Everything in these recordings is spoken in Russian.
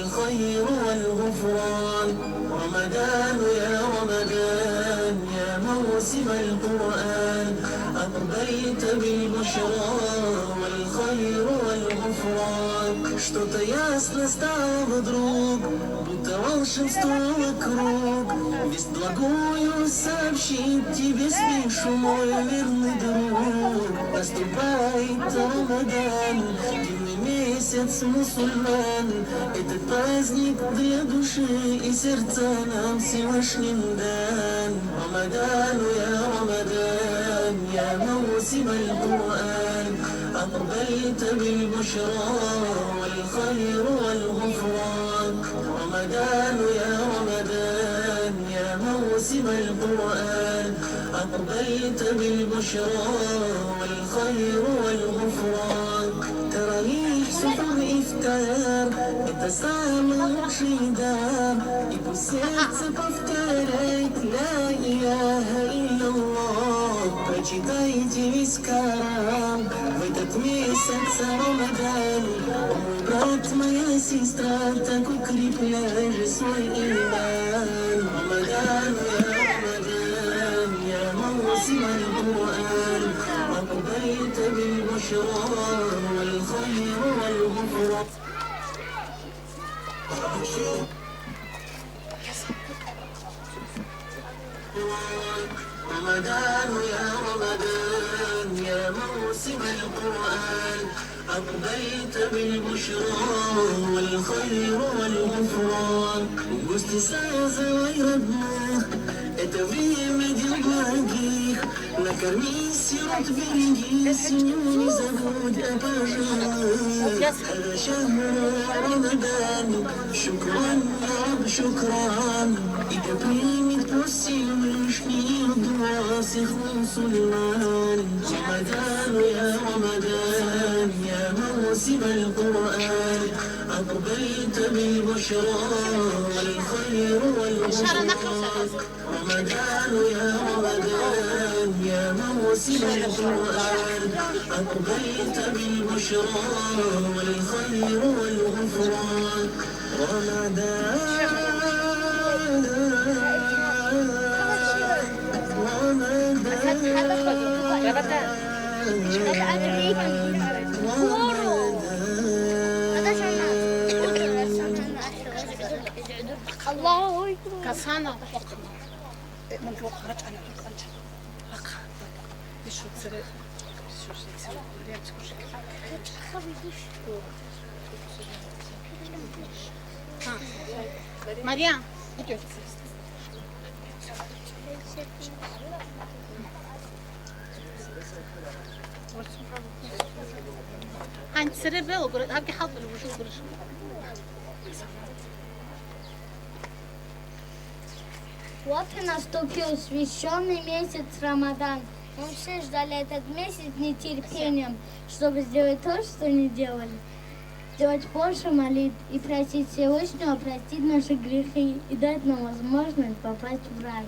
الخير والغفران. رمضان يا رمضان يا موسم القرآن، أقبلت بالبشرى والخير والغفران. Что-то ясно стало вдруг, будто волшебство вокруг. Весть благую сообщить тебе спешу, мой верный друг. Наступает Рамадан, дивный месяц мусульман. Этот праздник для души и сердца нам Всевышним дан. Рамадан я Рамадан я موسم القرآن، أقبلت بالبشرى والخير والغفران. رمضان يا رمضان يا موسم القرآن، أقبلت بالبشرى والخير والغفران. تراويح سحور إفطار это самый лучший дар, и пусть сердце повторяет ля иляха илляллах. Прочитайте весь Коран в этот месяц Рамадан. Мой брат, моя сестра, так укрепляй же свой иман. Рамадан я موسم القرآن، أقبلت بالبشرى والخير والغفران. رمضان يا رمضان يا موسم القرآن، أقبلت بالبشرى والخير والغفران. Гости созывай родных, это время дел благих. Накорми сирот, береги семью, не забудь о пожилых. هذا شهر رمضان شكرا يا رب شكرا. И да примет пусть Всевышний дуа всех мусульман. رمضان يا رمضان يا موسم القرآن، أقبلت بالبشرى والخير والغفران. رمضان يا رمضان يا موسم القرآن، أقبلت بالبشرى والخير والغفران. الله أكبر. كسانا. من فوق خرج أنا خرج. بقى. بشو تصير؟ شو تصير؟ ريال تكون شكل. ها. مريم. Ань, церебело, говорит, а где халпали уже говоришь? Вот и наступил священный месяц Рамадан. Мы все ждали этот месяц нетерпением, чтобы сделать то, что не делали. Сделать больше молитв и просить Всевышнего простить наши грехи и дать нам возможность попасть в рай.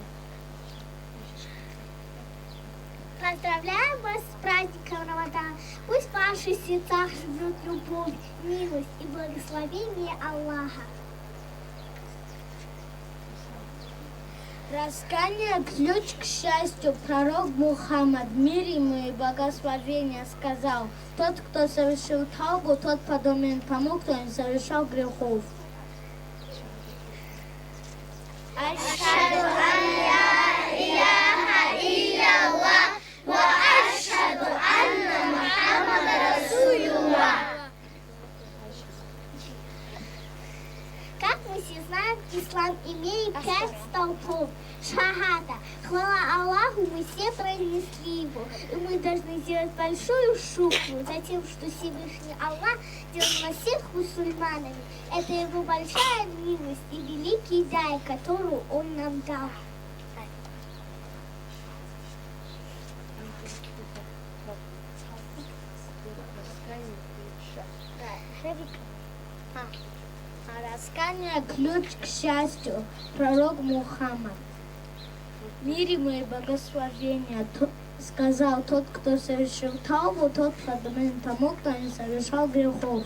Поздравляем вас с праздником Рамадан. Пусть в ваших сердцах живет любовь, милость и благословение Аллаха. Раскаяние – ключ к счастью. Пророк Мухаммад, мир ему и благословение, сказал: тот, кто совершил таубу, тот подобен тому, кто не совершал грехов. Ашхаду ан ла иляха илlallah ва ашхаду анна Мухаммада расулюллах. Как мы все знаем, ислам имеет 5 столпов. Шахада. Хвала Аллаху, мы все произнесли его. И мы должны сделать большую шукру за тем, что Всевышний Аллах делал нас всех мусульманами. Это его большая милость и великий дай, которую он нам дал. Раскаяние – ключ к счастью. Пророк Мухаммад, мир ему и благословение, сказал: тот, кто совершил таубу, тот подобен тому, кто не совершал грехов.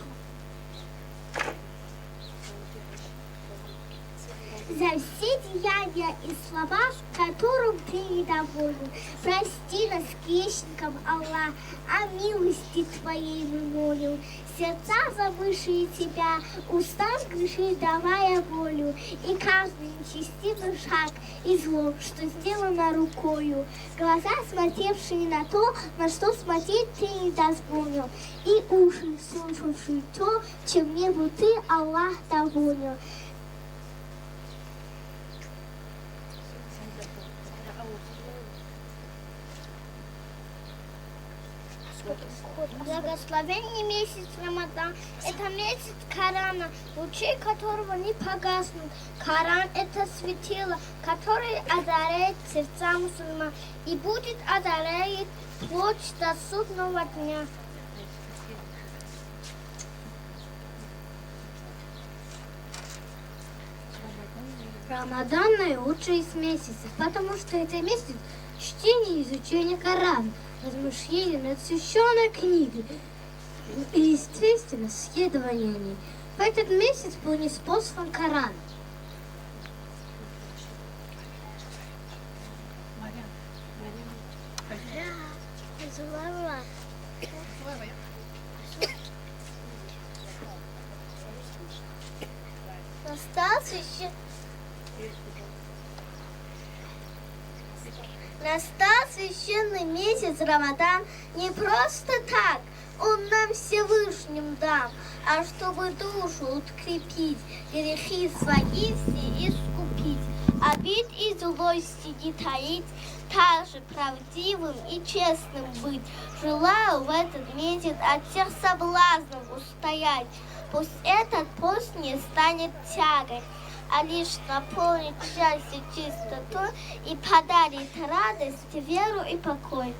за все деяния и слова, которым ты недоволен. Прости нас грешникам, Аллах, о милости Твоей мы молим. Сердца забывшие Тебя, устам греши, давая волю, и каждый нечестивый шаг и зло, что сделано рукою. Глаза, смотревшие на то, на что смотреть ты не дозволил, и уши, слушавшие то, чем не был ты, Аллах, доволен. Благословенный месяц Рамадан – это месяц Корана, лучи которого не погаснут. Коран – это светило, которое озаряет сердца мусульман и будет озарять вплоть до судного дня. Рамадан наилучший из месяцев, потому что это месяц чтения и изучения Корана, размышления над священной книгой и, естественно, следованиями. В этот месяц был ниспослан Коран. Настал священный месяц Рамадан не просто так, он нам Всевышним дан, а чтобы душу укрепить, грехи свои все искупить, обид и злости не таить, также правдивым и честным быть. Желаю в этот месяц от всех соблазнов устоять, пусть этот пост не станет тягой, а лишь наполнит счастье чистотой и подарит радость, веру и покой.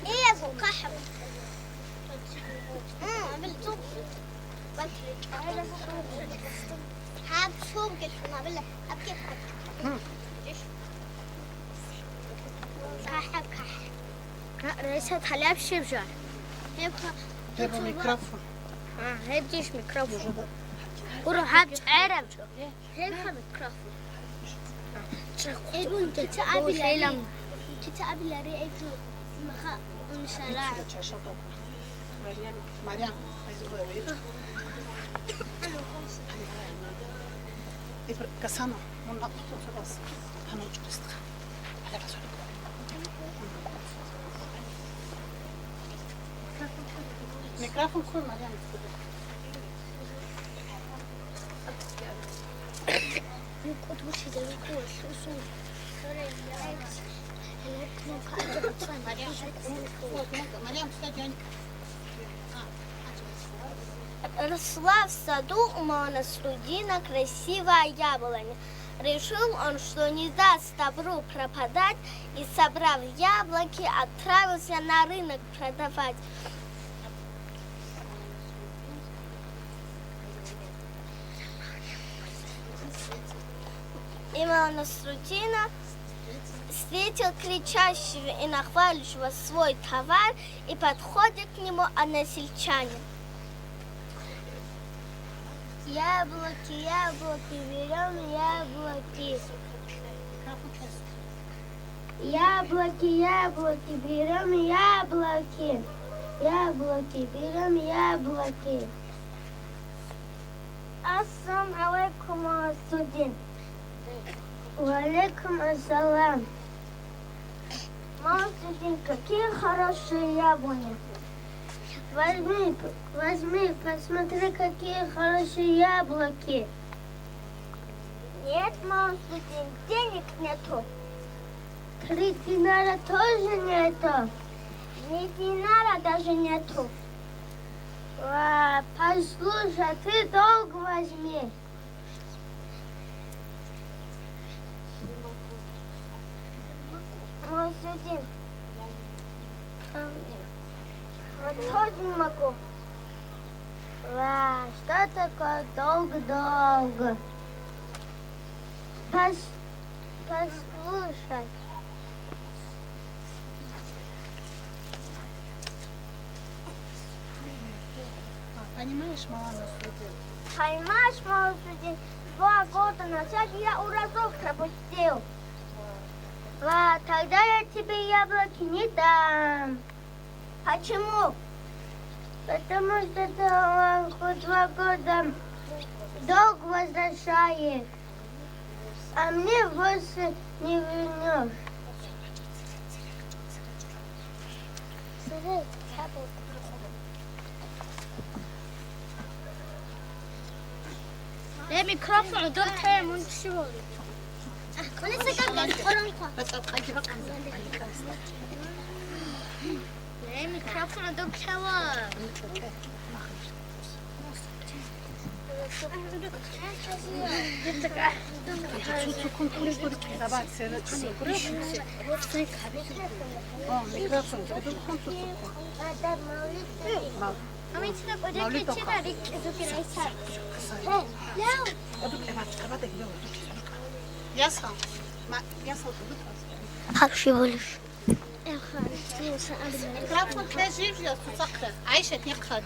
ايه الكحف بالطب هاب شو كده بالله ابكي كحف رئيسة حلاب شبجر Treba mikrofon. هي بديش ميكروفون وروح هاب عرب هيبها ميكروفون يقول كتاب لا رأيته مخا ومشارع مريم كسانة من نقطة خلاص هنوجد استخدام على رسول ميكروفون كل مريم يقول وش ده يقول شو مريم تستجعني Росла в саду у Монаструдина красивая яблоня. Решил он, что не даст добру пропадать, и, собрав яблоки, отправился на рынок продавать. И Монаструдина встретил кричащего и нахваливающего свой товар, и подходит к нему односельчанин. Яблоки, яблоки, берем яблоки. Яблоки, яблоки, берем яблоки. Яблоки, берем яблоки. Ассалам алейкум, студент. Валейкум ассалам. Мама, студент, какие хорошие яблони. Возьми, посмотри, какие хорошие яблоки. Нет, мама, денег нету. 3 динара тоже нету. 2 динара даже нету. Послушай, ты долг возьми. Мой студент. Вот тоже не могу. Что такое долг? Послушай. Понимаешь, мама, студент? Понимаешь, мой студент, 2 года назад я уразок пропустил. Тогда я тебе яблоки не дам. Почему? Потому что ты хоть 2 года долг возвращает, а мне больше не вернешь. لا ميكروفون دورتها منشور. ولسه قاعد بس أجيبك لا ميكروفون دورتها. هاك شي بولش ميكروفون تلاجيب يا تسقر عايشة نقخد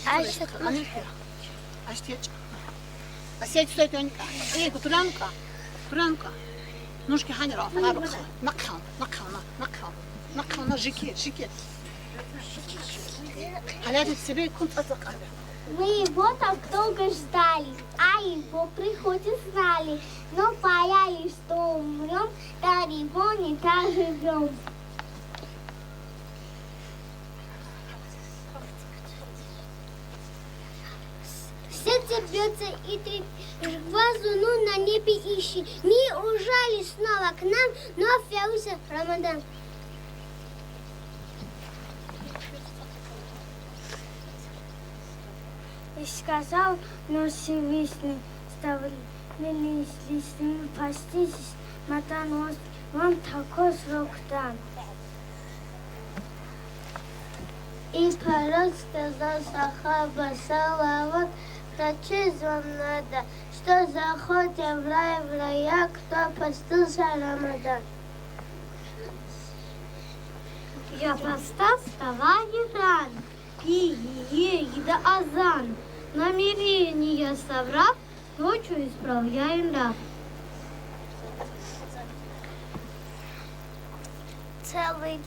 عايشة بس هي تسوي ايه ترانكا نوشكي حاني راه نقخا جيكي على هذا السبيل كنت أتذكر. Мы его так долго ждали, а его приходит знали, но боялись, что умрем, да его не так живем. Сердце бьется и трепещет, глаз луну на небе ищет. Неужели снова к нам вновь явился Рамадан? И сказал, но Всевышний, ставили с ним пастись, матанос, вам такой срок дан. И пророк сказал сахаба, салават, прочесть вам надо, что заходим в рая, кто постился Рамадан. Я постал, вставай рано, пей, еда азан, намерение соврав, ночью исправляем нрав. Целый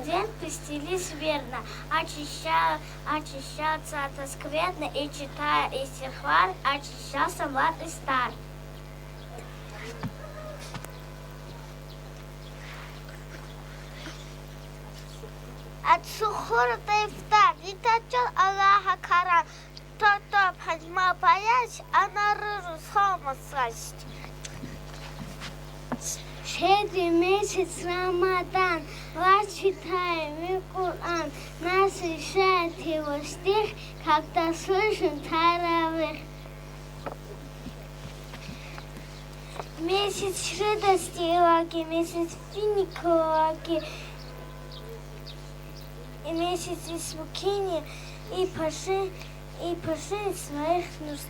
день постились верно, очищаться от скверны и читая истихвар, очищался млад и стар. От сухора до ифтар, не точил Аллаха Коран, кто понимал боясь, а наружу схома сласть. Щедрый месяц Рамадан, вас читаем и Коран, нас решает его стих, когда слышим таравих. Месяц радости и лаки, месяц финика лаки, и месяц испугения и пошли своих нужд.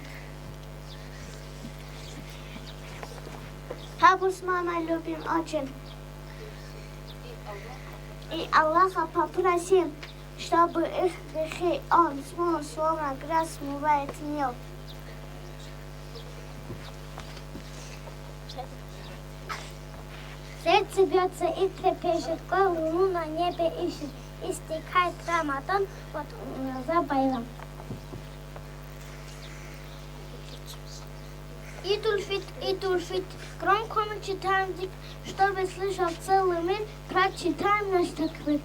Папу с мамой любим очень. И Аллаха попросим, чтобы их грехи он смыл, словно грязь смывает мел. Сердце бьется и трепещет, луну на небе ищет. Истекает Рамадан, вот за Байлам. Идульфит, громко мы читаем дик, чтобы слышал целый мир, прочитаем наш таквир.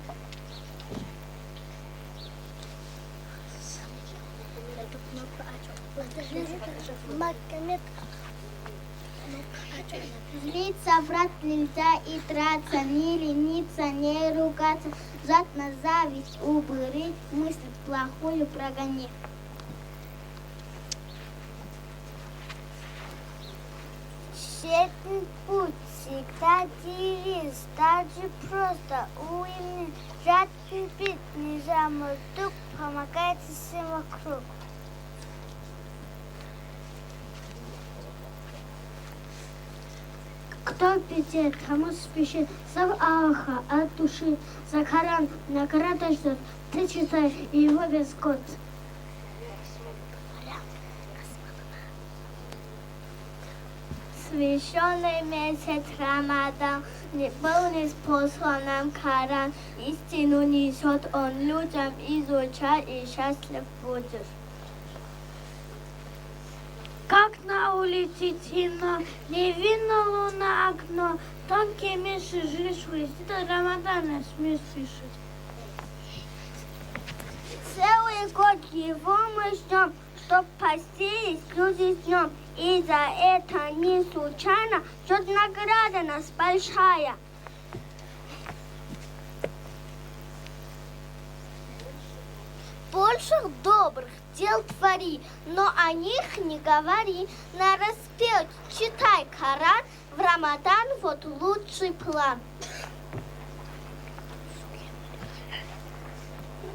Злиться, врать нельзя и драться, не лениться, не ругаться, зад на зависть убери, мысль плохую прогони. Тщетный путь всегда девиз, даже просто уйми, жадный бит, нельзя мой дух, помогает всем вокруг. Кто пятит, кому спешит, сам Аллаха от души, за Коран, награда ждет, ты читай его без год. Священный месяц Рамадан, не был ниспослан нам Коран, истину несет он людям, изучай и счастлив будешь. Как на улице темно, не видно луна окно, тонкие меши жишь, до Рамадана смех спешит. Целый год его мы ждем, чтоб постились люди днем, и за это не случайно ждет награда нас большая. Больших добрых дел твори, но о них не говори. Нараспев читай Коран, в Рамадан вот лучший план.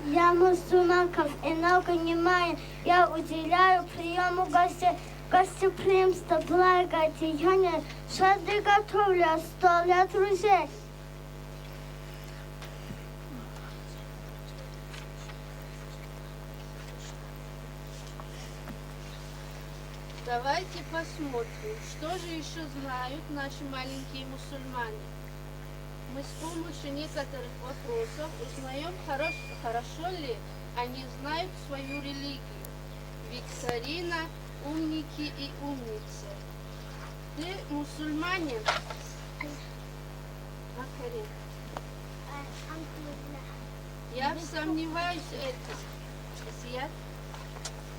Я мусульманков много внимания, я уделяю приему гостей, гостеприимство, благодеяния, шады готовлю, стол для друзей. Давайте посмотрим, что же еще знают наши маленькие мусульмане. Мы с помощью некоторых вопросов узнаем, хорошо ли они знают свою религию. Викторина, умники и умницы. Ты мусульманин? Макарин. Я сомневаюсь в этом. Зияд?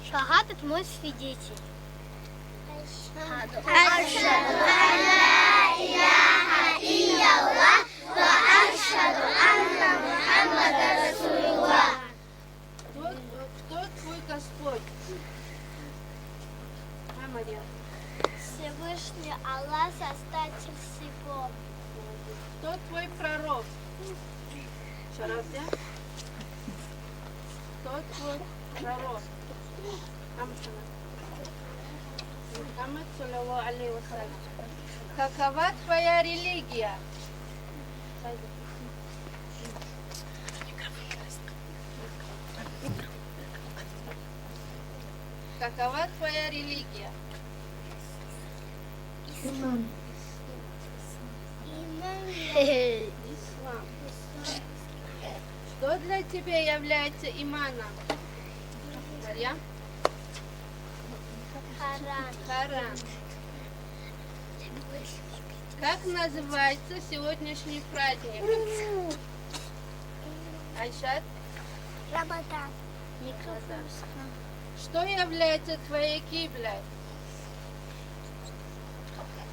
Шахад — это мой свидетель. أشهد أن لا إله إلا الله وأشهد أن محمد رسول الله Господь? А, Мария? Всевышний Аллах, создатель всего. Кто твой пророк? Еще раз, да? Кто твой пророк? Мухаммад, саллаллаху алейхи вассалям. Какова твоя религия? Какова твоя религия? Иман. Ислам. Что для тебя является иманом? Марьям? Коран. Как называется сегодняшний праздник? Айшат? Рамадан. Что является твоей киблой?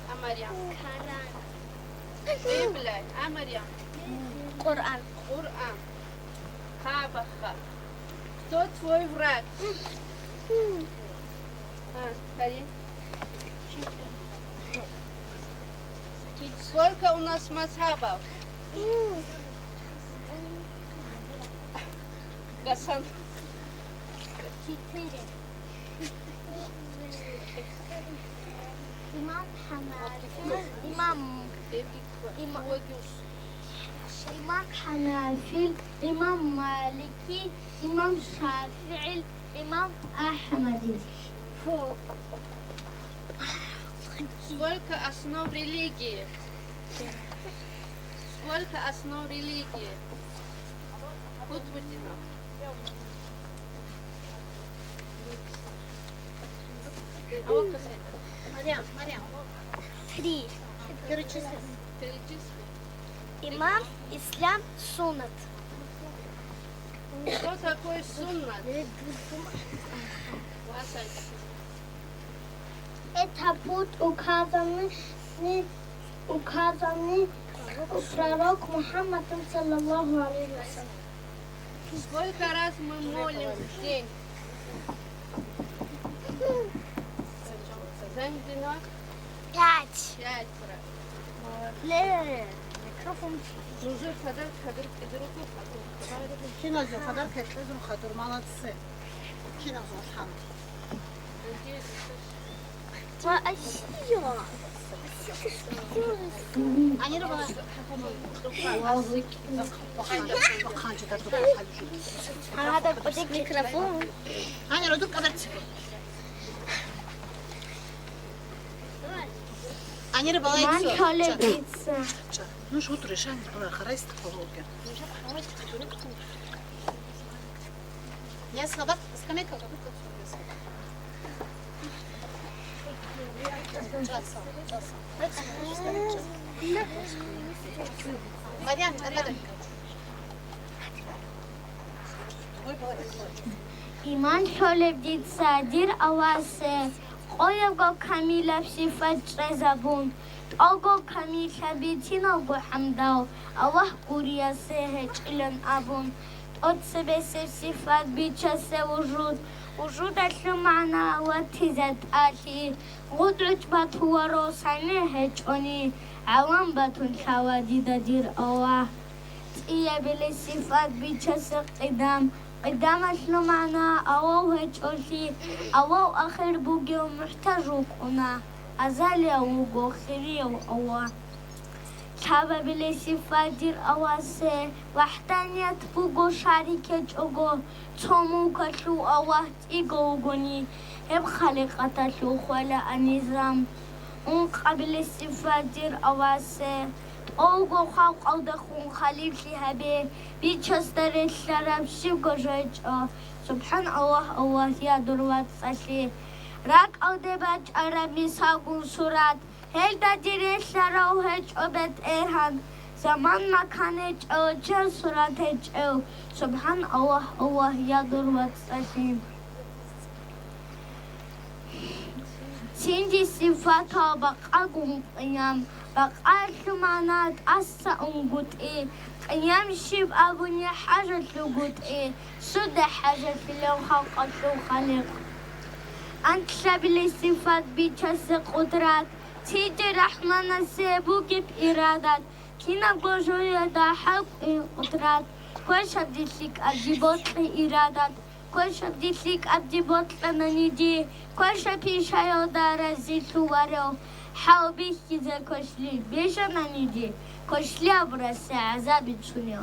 А Марьям? Коран. Киблой. А Марьям? Коран. Коран. Хабаха. Кто твой враг? Карин? Сколько у нас мазхабов? Гасан. 4. Имам Ханафи. Имам Ханафи, имам Малики, имам Шафи'и, имам Ахмади. Сколько основ религии? Сколько основ религии? Кутбудина. Марьям. 3. Перечисли. Имам, ислам, суннат. Что такое суннат? Это путь указанный пророк Мухаммадом, саллаллаху алейхи вассалям. Сколько раз мы молим в день? За день 5. 5 раз. Микрофон. Дружи, хадар, Кинозу хадар кетлезун хадур молодцы. Кинозу хан. Они рыбалят. Надо подать микрофон. Они родут кадарцы. Они рыбалят. Холодится. Ну что ты решаешь, была харайст пологи. Я слабак, скамейка как будто Марьям, Иман холодится, дир авасе. Оего камила сифат резабун. Ого камила битина бухамдау. Аллах курия сехеч илен абун. От себе сифат бичасе вужуд. وجود المعنى واتزت آتي غدرت بطوارو سنه چونی عوام بطون حوادید دیر آوه تیه بلی صفات بیچس قدامش المعنى أوه هچوشي أوه آخر بوگی و محتاجو کنا أزالي أوه خيري أوه شابه بلی صفات دیر آواسه وحدانیت بوگو شریک جوگو تومو کشو آوات ایگو گونی هم خالقاتشو خوالا انیزم اون قبل صفات دیر آواسه اوگو خاق او دخون خلیفی هبه بیچستر شرم شیگو جوچا سبحان الله یا دروات ساشی راک او دباج عربی ساگون صورت هل دا دیر شراو هج عبت ایران زمان مکانه او چه صورت هج او سبحان الله یا دروات ساشی سینجی صفات ها بقا گون قیام بقا شمانات أسا أنقطي يمشي بأبني حاجة لقوت إيه سد حاجة في لو خلقت لو خلق أنت شبل صفات بيتشس قدرات تيجي رحمن سيبوك بإرادات كنا بوجوية دا حق قدرات كل شبديت لك أجيبوت إرادات كل شبديت لك أجيبوت لننيدي كل شبي شايو دار زيتو وارو حاو بيكي زي كشلي بيشا ننيدي كشلي أبرس عذاب تشونيو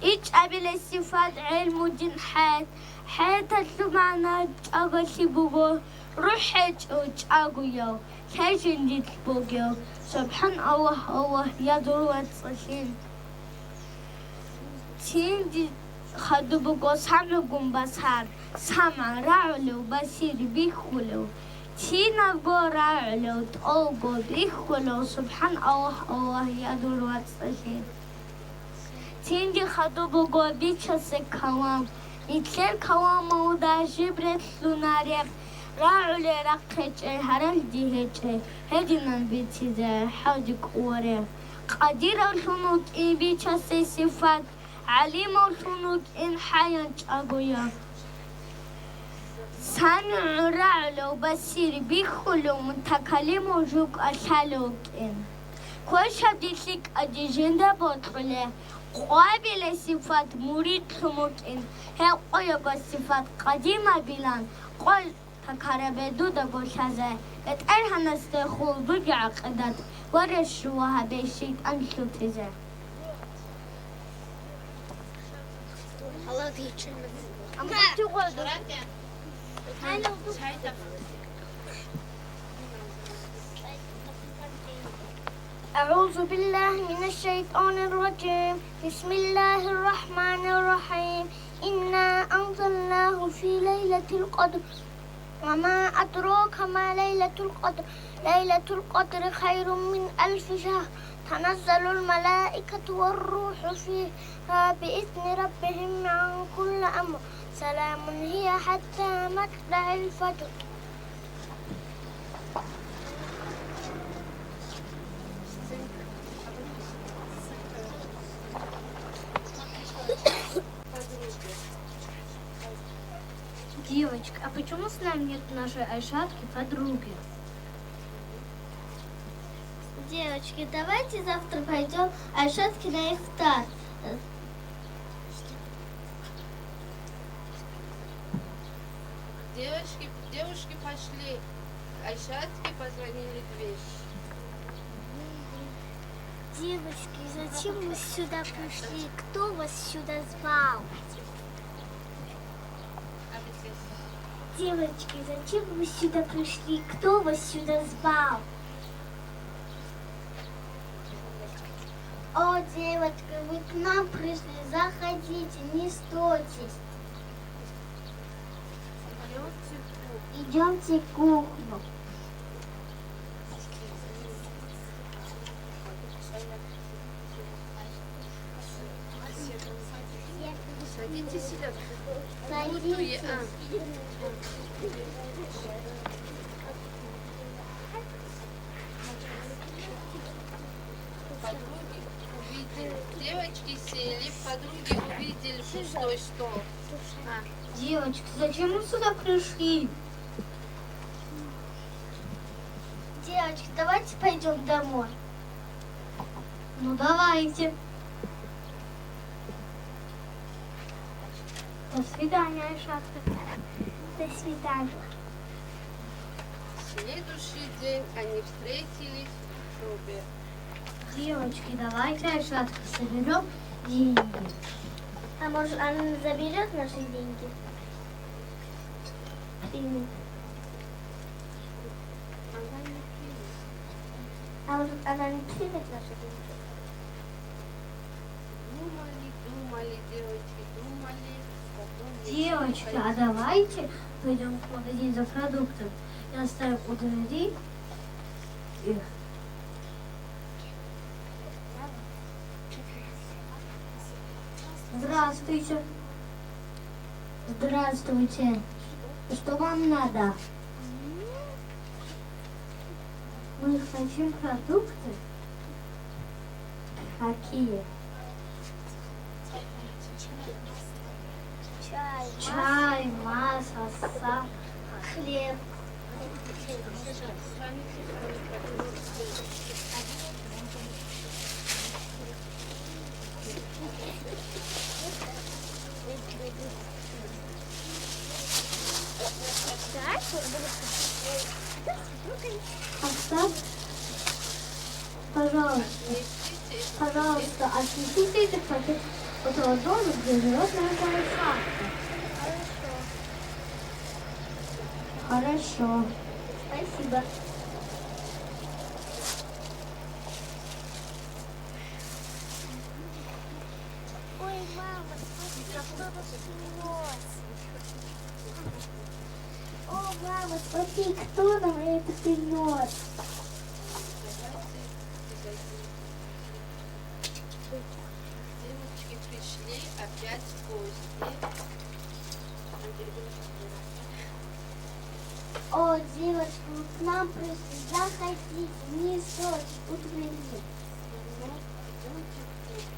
إيش أبل صفات علم ودين حياة تلمعنا أغشي بوغو روحك أغيو كيجن ديت بوغيو سبحان الله يدرو وتصشين تين دي خدو بوغو سامو بسار سامع رعلو بسير بيخولو تين أغو رعلو تأغو بيخولو سبحان الله يدرو وتصشين تين دي خدو بوغو بيچس كوام إتلر كوام مودا جبرت لوناريق راعلي رقج هرل ديهج هدينا بيتزا حاجك وري قدير الحنوك إن بيچس صفات عليم الحنوك إن حيان أغويا سامع رعلو بسير بيخلو متكلم وجوك أشالوك إن كل شبديتلك أديجندا بطرله قابل صفات مريد خموكين هي قيب صفات قديمة بلان قل تكرب دودا بوشازه اتأرها نستخول برجع قدد ورشوها بيشيت أنشو تزه أعوذ بالله من الشيطان الرجيم بسم الله الرحمن الرحيم إنا أنزلناه في ليلة القدر وما أدراك ما ليلة القدر ليلة القدر خير من 1000 شهر تنزل الملائكة والروح فيها بإذن ربهم عن كل أمر سلام هي حتى مطلع الفجر Девочка, а почему с нами нет нашей Айшатки подруги? Девочки, давайте завтра пойдем Айшатке на ифтар. Девушки пошли, Айшатке позвонили в дверь. Девочки, зачем вы сюда пришли? Кто вас сюда звал? Девочки, зачем вы сюда пришли? Кто вас сюда звал? О, девочка, вы к нам пришли, заходите, не стойтесь. Идемте в кухню. Садитесь сюда. Садитесь. Подруги увидели, девочки сели, подруги увидели пустой стол. Девочки, зачем мы сюда пришли? Девочки, давайте пойдем домой. Ну давайте. До свидания, Айшатка. До свидания. Следующий день они встретились в шубе. Девочки, давайте Айшатка соберем деньги. А может, она заберет наши деньги? Примет. Она не примет. А может, она не примет наши деньги? Думали, девочки, думали. Потом Девочки, а давайте пойдем в магазин за продуктом. Я оставлю у дверей их. Здравствуйте. Здравствуйте. Что вам надо? Мы хотим продукты. Какие? чай, масло, хлеб. Оставь, пожалуйста, осветите этот пакет этого дома, где живет наша Исаака. Хорошо. Спасибо. Ой, мама, смотри, кто принес. О, мама, смотри, кто нам это принес. Девочки пришли опять в гости. О, девочки, вы к нам пришли. Заходите, не ссорьтесь, тут выйдите.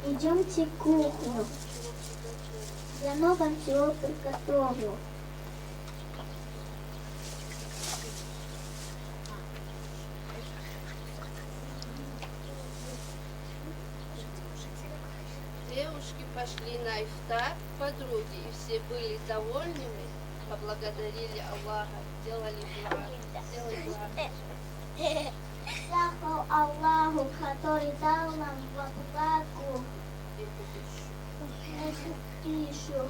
Идемте в кухню. Я вам всего приготовлю. Девушки пошли на ифтар к подруге, и все были довольными, поблагодарили Аллаха, сделали дуа. Слава Аллаху, который дал нам благо эту пищу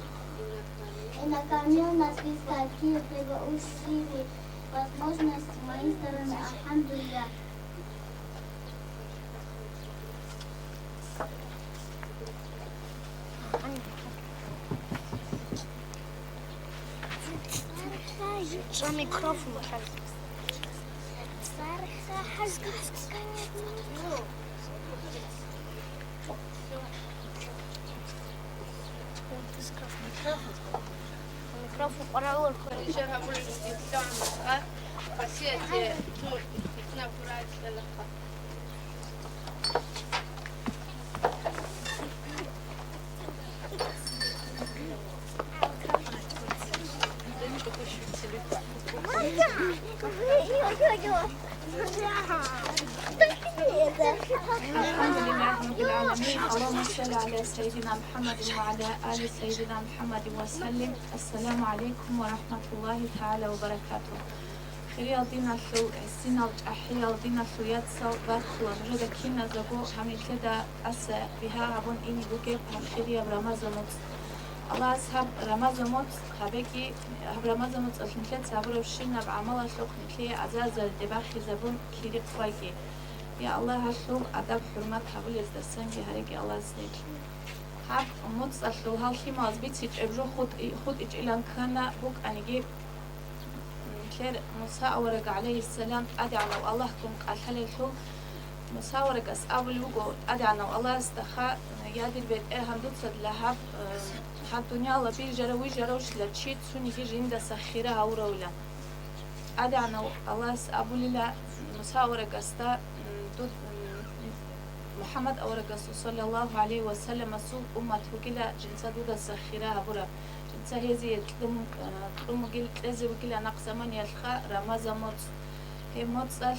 и накормил нас без каких-либо усилий, возможности с моей стороны. Альхамдулилля. За микрофон. Микрофон параллель. Нижайше говорили, что пассиате тур на курате лаха. الحمد لله رب العالمين اللهم صل على سيدنا محمد وعلى آل سيدنا محمد وسلم السلام عليكم ورحمة الله تعالى وبركاته خير دينا شو سينا أحيا دينا شو يتصل برخلا مجد كنا زبو حمي كده أس بها عبون إني بوجب خيريا برمضان الله أصحاب رمضان خبيكي رمضان أصلاً كده صبر وشينا بعمل شوق نكلي عزاز الدباخي زبون كيري قوي يا الله هالشو أدب حرمات حبل الدستان بهريك الله سنيك حب موت أشلو هالشي ما أزبيت إبجو خود إجلان كنا بوك أنيجي كير موسى ورق عليه السلام أدعنا والله كم قال شو موسى ورق أول وجو أدعنا والله استخاء يادي البيت هم دوت لهب حد دنيا الله بيجرا ويجروش لتشيت سوني في جندا سخيرة هورولا أدعنا الله أبو لله موسى ورق استا محمد أو رسول صلى الله عليه وسلم سوق أمته كلا جنسا دودا سخيرة هبورا جنسا هذه تلوم قل لازم كلا نقص من يلخا رمضان موت هي موت صار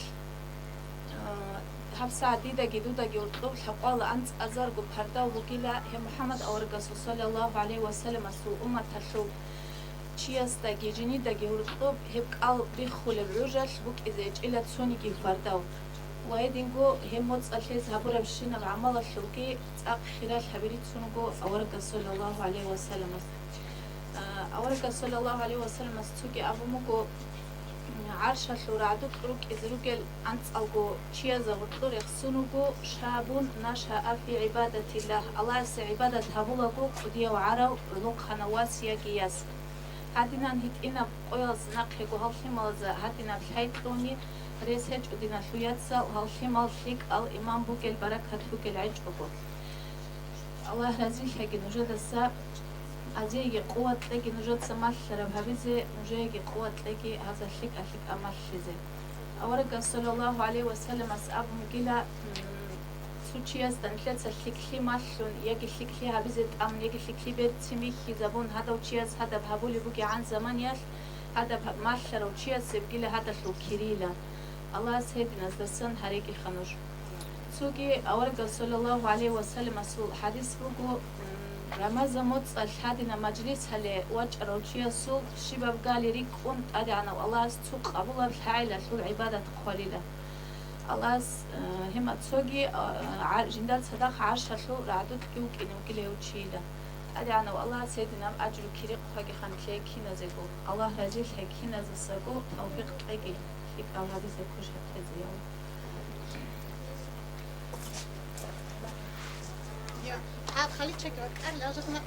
حبس عديدة جدودة جورطوب حقال أنت أزار بحردا وكلا هي محمد أو رسول صلى الله عليه وسلم سوق أمته شو چیست دگی جنی دگی ورطوب هب قال بخول الرجل بوك إذا إلى تسوني كي فرداو وهيدينجو هم متصلحيز هبورا بشينا بعمل الشوكي تاق خلال حبيري تسونجو أورك صلى الله عليه وسلم أورك صلى الله عليه وسلم استوكي أبو مكو عرشة شورعدو كروك إذروكل أنت ألقو چيازا ورطور يخصونجو شابون نشأ في عبادة الله الله سي عبادة هبولكو قديا وعراو لوق خنواسيا كياس هادينا هيك إنا قياس نقحي وهالشي مالزا هادينا بحيثوني ريسج ودينا شوياتسا وهالشي مالشيك الإمام بوك البركة بوك العج أبو الله رزيل حقي نجد السا أزيجي قوة تلاقي نجد سماش شرب هبزي نجيجي قوة تلاقي هذا الشيك أشيك أماش شزي أورق صلى الله عليه وسلم أسأب مقيلة سوچیاس دنتلت سلیکلی ماشون یکی سلیکلی هبیزت ام یکی سلیکلی بید سیمیخی زبون هدا وچیاس هدا بهبولی بوگی عن زمانیاش هدا ماشر وچیاس بگیله هدا شو کریلا الله سيدنا زدسن هريكي خنوش سوقي أورق صلى الله عليه وسلم أصل حديث بوجو رمضان مت الحادنا مجلس هلا وجه روشيا سوق شباب قال ريك قمت أنا والله سوق أبولا الحائلة سوق عبادة قليلة الله هم تسوقي جندات صدق عشرة سوق رعدت كيوك إنه كله وشيلة أنا والله سيدنا أجر كريق حاجة خان كنا زيكو الله رجل كنا زسقو توفيق تلاقي فيك الله بيزكوش هتزيو عاد خليك شكرا قال لا جتنا